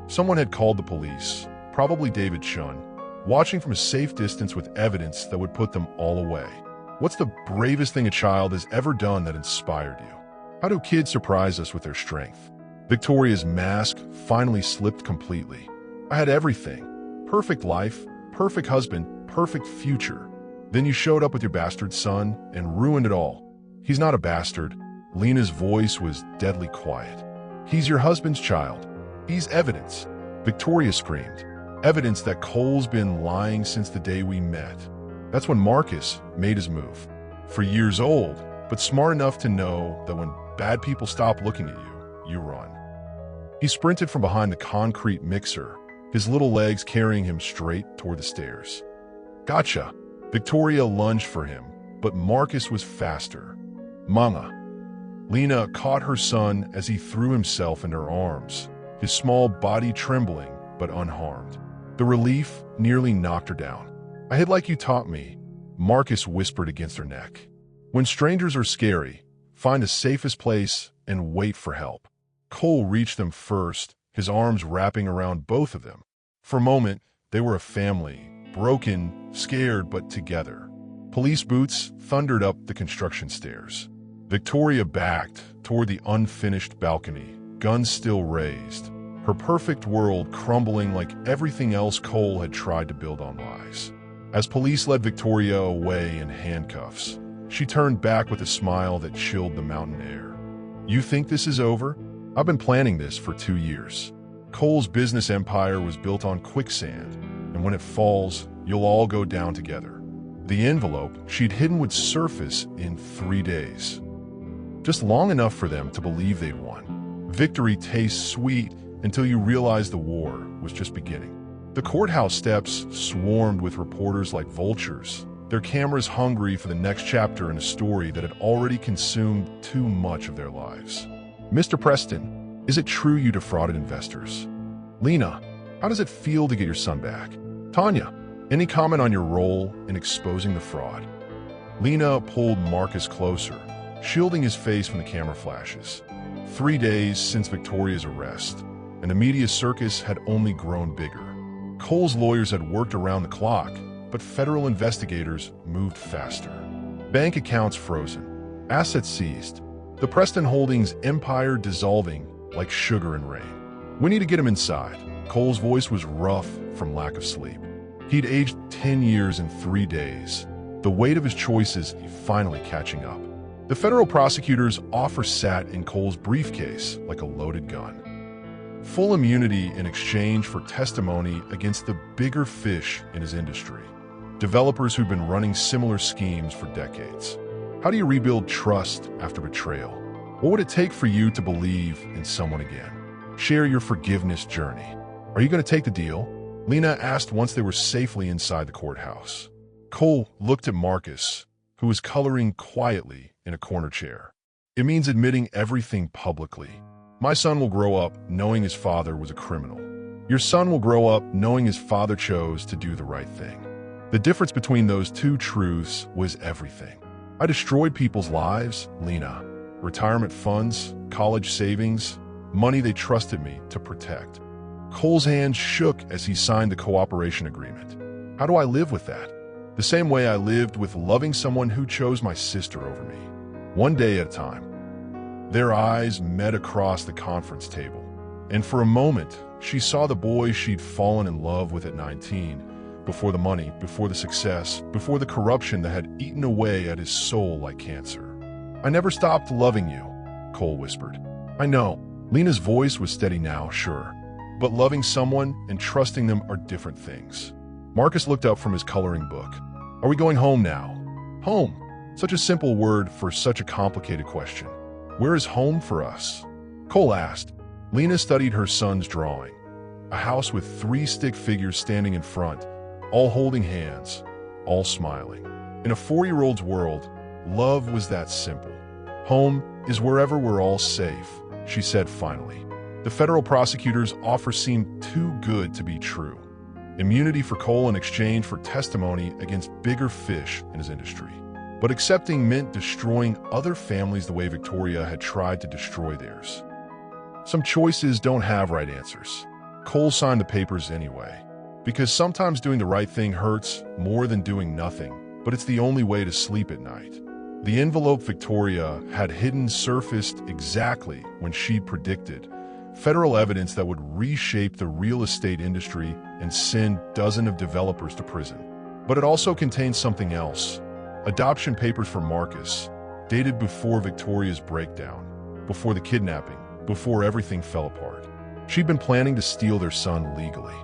Someone had called the police, probably David Shun, watching from a safe distance with evidence that would put them all away. What's the bravest thing a child has ever done that inspired you? How do kids surprise us with their strength? Victoria's mask finally slipped completely. I had everything. Perfect life, perfect husband, perfect future. Then you showed up with your bastard son and ruined it all. He's not a bastard. Lena's voice was deadly quiet. He's your husband's child. He's evidence. Victoria screamed. Evidence that Cole's been lying since the day we met. That's when Marcus made his move. For years old, but smart enough to know that when bad people stop looking at you, you run. He sprinted from behind the concrete mixer, his little legs carrying him straight toward the stairs. Gotcha. Victoria lunged for him, but Marcus was faster. Mama. Lena caught her son as he threw himself in her arms, his small body trembling but unharmed. The relief nearly knocked her down. I hid like you taught me, Marcus whispered against her neck. When strangers are scary, find the safest place and wait for help. Cole reached them first, his arms wrapping around both of them. For a moment, they were a family, broken, scared, but together. Police boots thundered up the construction stairs. Victoria backed toward the unfinished balcony, guns still raised, her perfect world crumbling like everything else Cole had tried to build on lies. As police led Victoria away in handcuffs, she turned back with a smile that chilled the mountain air. You think this is over? I've been planning this for 2 years. Cole's business empire was built on quicksand, and when it falls, you'll all go down together. The envelope she'd hidden would surface in 3 days. Just long enough for them to believe they'd won. Victory tastes sweet until you realize the war was just beginning. The courthouse steps swarmed with reporters like vultures, their cameras hungry for the next chapter in a story that had already consumed too much of their lives. Mr. Preston, is it true you defrauded investors? Lena, how does it feel to get your son back? Tanya, any comment on your role in exposing the fraud? Lena pulled Marcus closer, shielding his face from the camera flashes. 3 days since Victoria's arrest, and the media circus had only grown bigger. Cole's lawyers had worked around the clock, but federal investigators moved faster. Bank accounts frozen, assets seized, the Preston Holdings empire dissolving like sugar in rain. We need to get him inside. Cole's voice was rough from lack of sleep. He'd aged 10 years in 3 days, the weight of his choices finally catching up. The federal prosecutor's offer sat in Cole's briefcase like a loaded gun. Full immunity in exchange for testimony against the bigger fish in his industry. Developers who'd been running similar schemes for decades. How do you rebuild trust after betrayal? What would it take for you to believe in someone again? Share your forgiveness journey. Are you going to take the deal? Lena asked once they were safely inside the courthouse. Cole looked at Marcus, who was coloring quietly in a corner chair. It means admitting everything publicly. My son will grow up knowing his father was a criminal. Your son will grow up knowing his father chose to do the right thing. The difference between those two truths was everything. I destroyed people's lives, Lena. Retirement funds, college savings, money they trusted me to protect. Cole's hand shook as he signed the cooperation agreement. How do I live with that? The same way I lived with loving someone who chose my sister over me. One day at a time. Their eyes met across the conference table, and for a moment, she saw the boy she'd fallen in love with at 19, before the money, before the success, before the corruption that had eaten away at his soul like cancer. I never stopped loving you, Cole whispered. I know. Lena's voice was steady now, sure, but loving someone and trusting them are different things. Marcus looked up from his coloring book. Are we going home now? Home. Such a simple word for such a complicated question. Where is home for us? Cole asked. Lena studied her son's drawing. A house with 3 stick figures standing in front, all holding hands, all smiling. In a 4-year-old's world, love was that simple. Home is wherever we're all safe, she said finally. The federal prosecutor's offer seemed too good to be true. Immunity for Cole in exchange for testimony against bigger fish in his industry. But accepting meant destroying other families the way Victoria had tried to destroy theirs. Some choices don't have right answers. Cole signed the papers anyway, because sometimes doing the right thing hurts more than doing nothing, but it's the only way to sleep at night. The envelope Victoria had hidden surfaced exactly when she predicted, federal evidence that would reshape the real estate industry and send dozens of developers to prison. But it also contained something else. Adoption papers for Marcus, dated before Victoria's breakdown, before the kidnapping, before everything fell apart. She'd been planning to steal their son legally.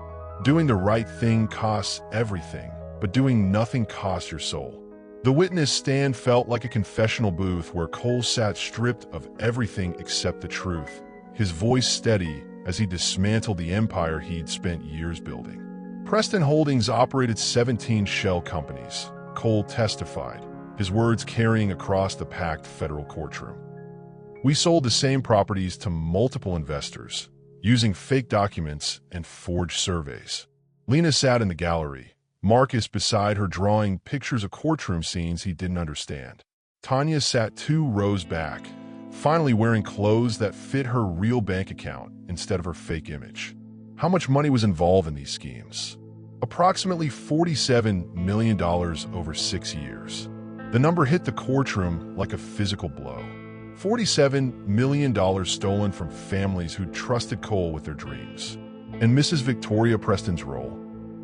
Doing the right thing costs everything, but doing nothing costs your soul. The witness stand felt like a confessional booth where Cole sat stripped of everything except the truth, his voice steady as he dismantled the empire he'd spent years building. Preston Holdings operated 17 shell companies, Cole testified, his words carrying across the packed federal courtroom. We sold the same properties to multiple investors, using fake documents and forged surveys. Lena sat in the gallery, Marcus beside her drawing pictures of courtroom scenes he didn't understand. Tanya sat 2 rows back, finally wearing clothes that fit her real bank account instead of her fake image. How much money was involved in these schemes? Approximately $47 million over 6 years. The number hit the courtroom like a physical blow. $47 million stolen from families who trusted Cole with their dreams. And Mrs. Victoria Preston's role?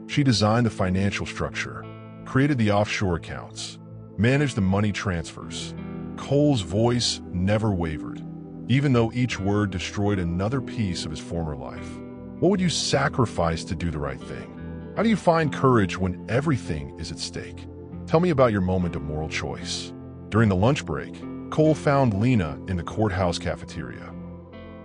She designed the financial structure, created the offshore accounts, managed the money transfers. Cole's voice never wavered, even though each word destroyed another piece of his former life. What would you sacrifice to do the right thing? How do you find courage when everything is at stake? Tell me about your moment of moral choice. During the lunch break, Cole found Lena in the courthouse cafeteria.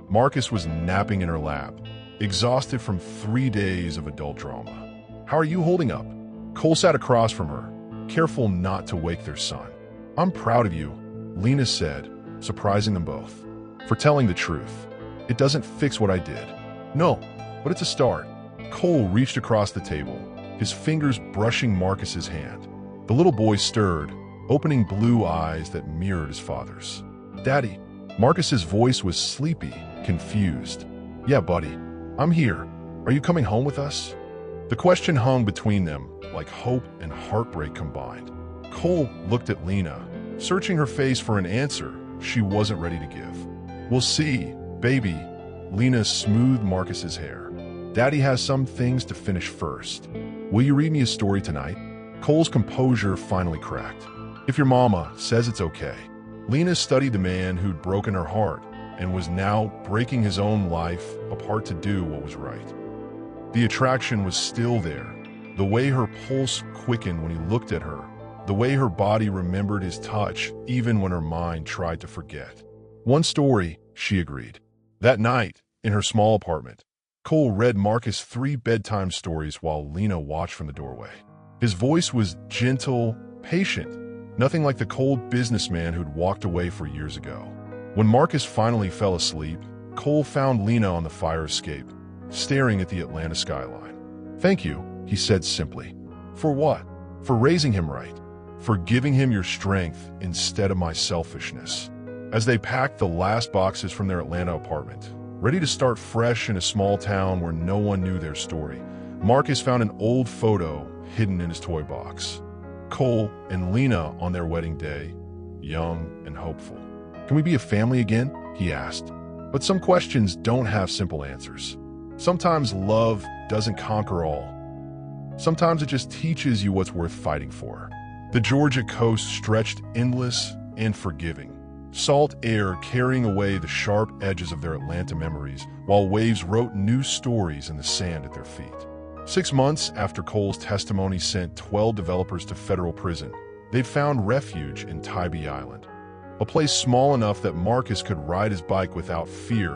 Marcus was napping in her lap, exhausted from 3 days of adult drama. How are you holding up? Cole sat across from her, careful not to wake their son. I'm proud of you, Lena said, surprising them both. For telling the truth. It doesn't fix what I did. No, but it's a start. Cole reached across the table, his fingers brushing Marcus's hand. The little boy stirred, opening blue eyes that mirrored his father's. Daddy. Marcus's voice was sleepy, confused. Yeah, buddy. I'm here. Are you coming home with us? The question hung between them, like hope and heartbreak combined. Cole looked at Lena, searching her face for an answer she wasn't ready to give. We'll see, baby. Lena smoothed Marcus's hair. Daddy has some things to finish first. Will you read me a story tonight? Cole's composure finally cracked. If your mama says it's okay. Lena studied the man who'd broken her heart and was now breaking his own life apart to do what was right. The attraction was still there, the way her pulse quickened when he looked at her, the way her body remembered his touch even when her mind tried to forget. One story, she agreed. That night, in her small apartment, Cole read Marcus 3 bedtime stories while Lena watched from the doorway. His voice was gentle, patient, nothing like the cold businessman who'd walked away 4 years ago. When Marcus finally fell asleep, Cole found Lena on the fire escape, staring at the Atlanta skyline. Thank you, he said simply. For what? For raising him right. For giving him your strength instead of my selfishness. As they packed the last boxes from their Atlanta apartment, ready to start fresh in a small town where no one knew their story, Marcus found an old photo hidden in his toy box. Cole and Lena on their wedding day, young and hopeful. Can we be a family again? He asked. But some questions don't have simple answers. Sometimes love doesn't conquer all. Sometimes it just teaches you what's worth fighting for. The Georgia coast stretched endless and forgiving. Salt air carrying away the sharp edges of their Atlanta memories, while waves wrote new stories in the sand at their feet. 6 months after Cole's testimony sent 12 developers to federal prison, they'd found refuge in Tybee Island, a place small enough that Marcus could ride his bike without fear,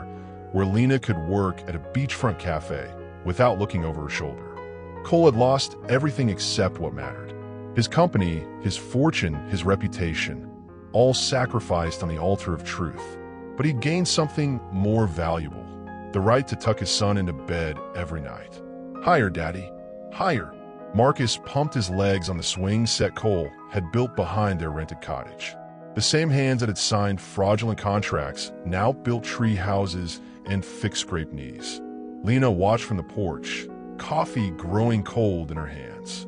where Lena could work at a beachfront cafe without looking over her shoulder. Cole had lost everything except what mattered. His company, his fortune, his reputation, all sacrificed on the altar of truth. But he gained something more valuable, the right to tuck his son into bed every night. Higher, Daddy, higher. Marcus pumped his legs on the swing set Cole had built behind their rented cottage. The same hands that had signed fraudulent contracts now built tree houses and fixed scraped knees. Lena watched from the porch, coffee growing cold in her hands.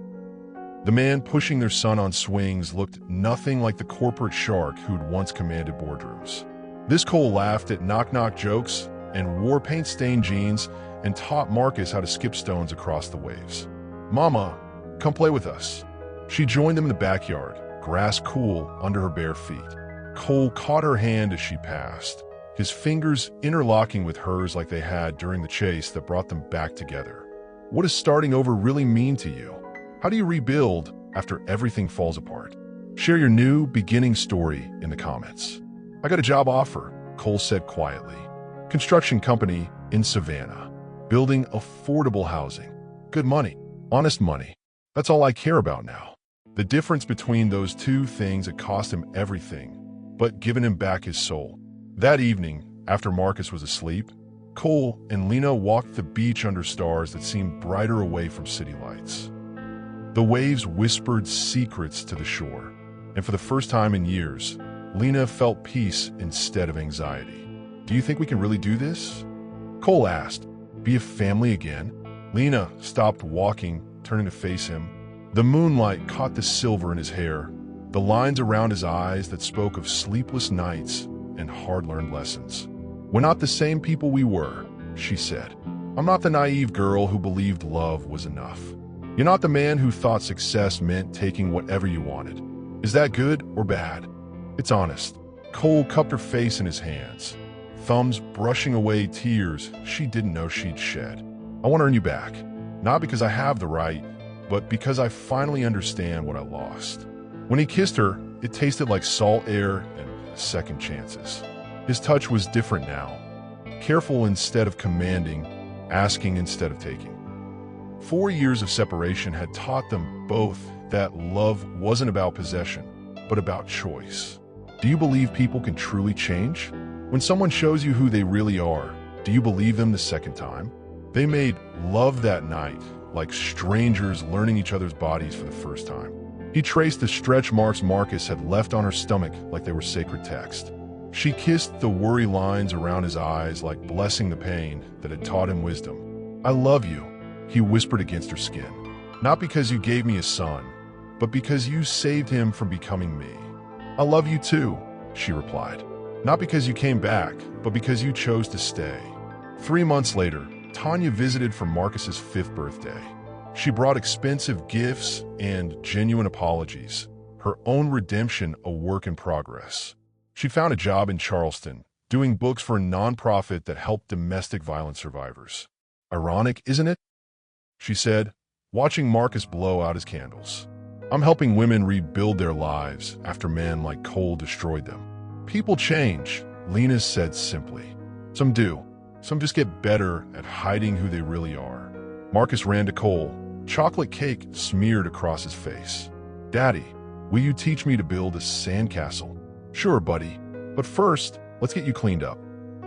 The man pushing their son on swings looked nothing like the corporate shark who'd once commanded boardrooms. This Cole laughed at knock-knock jokes and wore paint-stained jeans and taught Marcus how to skip stones across the waves. Mama, come play with us. She joined them in the backyard, grass cool under her bare feet. Cole caught her hand as she passed, his fingers interlocking with hers like they had during the chase that brought them back together. What does starting over really mean to you? How do you rebuild after everything falls apart? Share your new beginning story in the comments. I got a job offer, Cole said quietly. Construction company in Savannah, building affordable housing. Good money, honest money. That's all I care about now. The difference between those two things had cost him everything, but given him back his soul. That evening, after Marcus was asleep, Cole and Lena walked the beach under stars that seemed brighter away from city lights. The waves whispered secrets to the shore, and for the first time in years, Lena felt peace instead of anxiety. Do you think we can really do this? Cole asked. Be a family again? Lena stopped walking, turning to face him. The moonlight caught the silver in his hair, the lines around his eyes that spoke of sleepless nights and hard-learned lessons. We're not the same people we were, she said. I'm not the naive girl who believed love was enough. You're not the man who thought success meant taking whatever you wanted. Is that good or bad? It's honest. Cole cupped her face in his hands, thumbs brushing away tears she didn't know she'd shed. I want to earn you back, not because I have the right, but because I finally understand what I lost. When he kissed her, it tasted like salt air and second chances. His touch was different now, careful instead of commanding, asking instead of taking. 4 years of separation had taught them both that love wasn't about possession, but about choice. Do you believe people can truly change? When someone shows you who they really are, do you believe them the second time? They made love that night, like strangers learning each other's bodies for the first time. He traced the stretch marks Marcus had left on her stomach like they were sacred text. She kissed the worry lines around his eyes like blessing the pain that had taught him wisdom. I love you, he whispered against her skin. Not because you gave me a son, but because you saved him from becoming me. I love you too, she replied. Not because you came back, but because you chose to stay. 3 months later, Tanya visited for Marcus's 5th birthday. She brought expensive gifts and genuine apologies, her own redemption a work in progress. She found a job in Charleston, doing books for a nonprofit that helped domestic violence survivors. Ironic, isn't it? She said, watching Marcus blow out his candles. I'm helping women rebuild their lives after men like Cole destroyed them. People change, Lena said simply. Some do. Some just get better at hiding who they really are. Marcus ran to Cole, chocolate cake smeared across his face. Daddy, will you teach me to build a sandcastle? Sure, buddy. But first, let's get you cleaned up.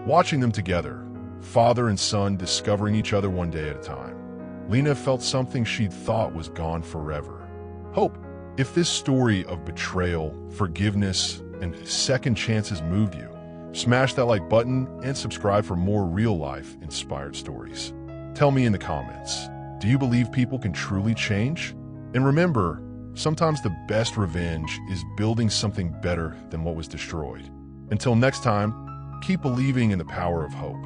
Watching them together, father and son discovering each other one day at a time, Lena felt something she'd thought was gone forever. Hope. If this story of betrayal, forgiveness, and second chances moved you, smash that like button and subscribe for more real-life inspired stories. Tell me in the comments, do you believe people can truly change? And remember, sometimes the best revenge is building something better than what was destroyed. Until next time, keep believing in the power of hope.